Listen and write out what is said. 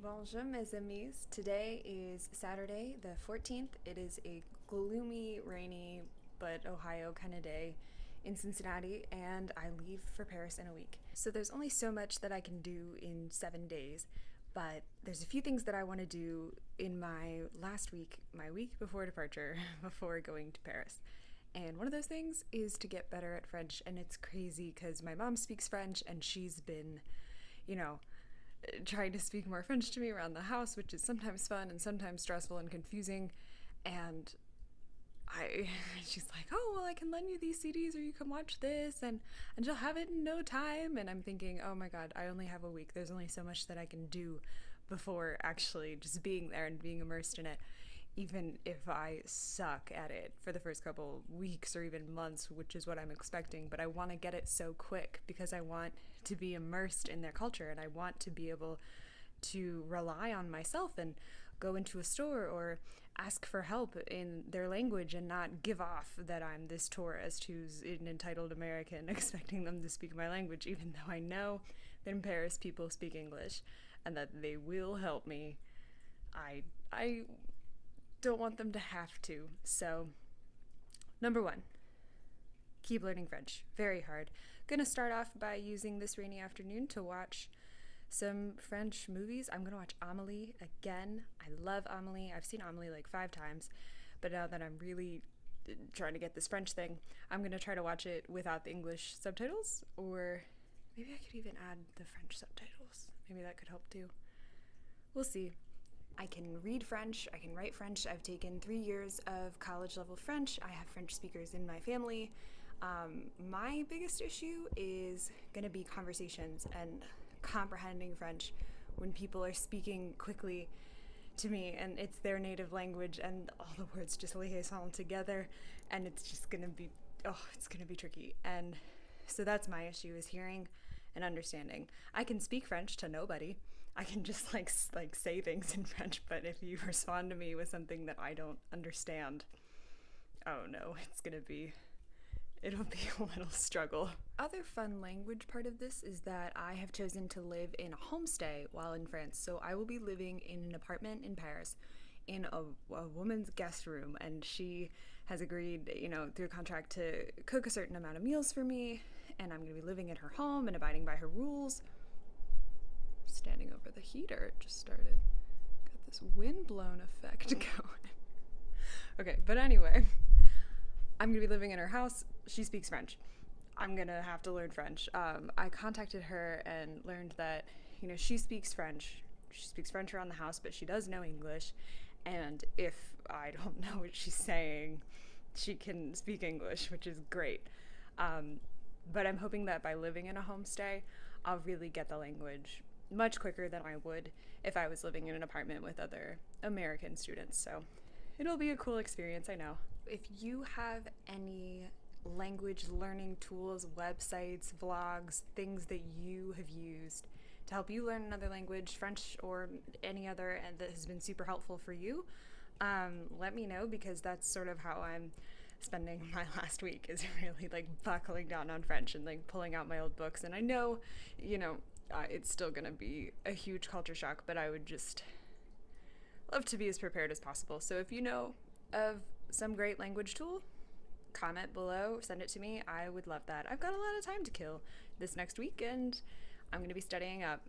Bonjour, mes amis. Today is Saturday, the 14th. It is a gloomy, rainy, but Ohio kind of day in Cincinnati, and I leave for Paris in a week. So there's only so much that I can do in 7 days, but there's a few things that I want to do in my last week, my week before departure, before going to Paris. And one of those things is to get better at French, and it's crazy because my mom speaks French, and she's been, you know, trying to speak more French to me around the house, which is sometimes fun and sometimes stressful and confusing. And she's like, oh, well, I can lend you these CDs or you can watch this and you'll have it in no time. And I'm thinking, oh my God, I only have a week. There's only so much that I can do before actually just being there and being immersed in it. Even if I suck at it for the first couple weeks or even months, which is what I'm expecting, but I want to get it so quick because I want to be immersed in their culture and I want to be able to rely on myself and go into a store or ask for help in their language and not give off that I'm this tourist who's an entitled American expecting them to speak my language, even though I know that in Paris people speak English and that they will help me. I don't want them to have to. So, number one, keep learning French. Very hard. Gonna start off by using this rainy afternoon to watch some French movies. I'm gonna watch Amélie again. I love Amélie. I've seen Amélie like 5 times, but now that I'm really trying to get this French thing, I'm gonna try to watch it without the English subtitles, or maybe I could even add the French subtitles. Maybe that could help too. We'll see. I can read French, I can write French. I've taken 3 years of college level French. I have French speakers in my family. My biggest issue is gonna be conversations and comprehending French when people are speaking quickly to me and it's their native language and all the words just liaison together and it's just gonna be, it's gonna be tricky. And so that's my issue, is hearing and understanding. I can speak French to nobody. I can just like say things in French, but if you respond to me with something that I don't understand, oh no, it'll be a little struggle. Other fun language part of this is that I have chosen to live in a homestay while in France. So I will be living in an apartment in Paris in a woman's guest room, and she has agreed, through contract to cook a certain amount of meals for me, and I'm going to be living in her home and abiding by her rules. Standing over the heater, it just started. Got this wind-blown effect going. Okay, but anyway, I'm gonna be living in her house. She speaks French. I'm gonna have to learn French. I contacted her and learned that, she speaks French. She speaks French around the house, but she does know English. And if I don't know what she's saying, she can speak English, which is great. But I'm hoping that by living in a homestay, I'll really get the language much quicker than I would if I was living in an apartment with other American students. So it'll be a cool experience, I know. If you have any language learning tools, websites, vlogs, things that you have used to help you learn another language, French or any other, and that has been super helpful for you, let me know, because that's sort of how I'm spending my last week, is really like buckling down on French and like pulling out my old books. And I know, it's still gonna be a huge culture shock, but I would just love to be as prepared as possible. So if you know of some great language tool, comment below, send it to me. I would love that. I've got a lot of time to kill this next week, and I'm gonna be studying up.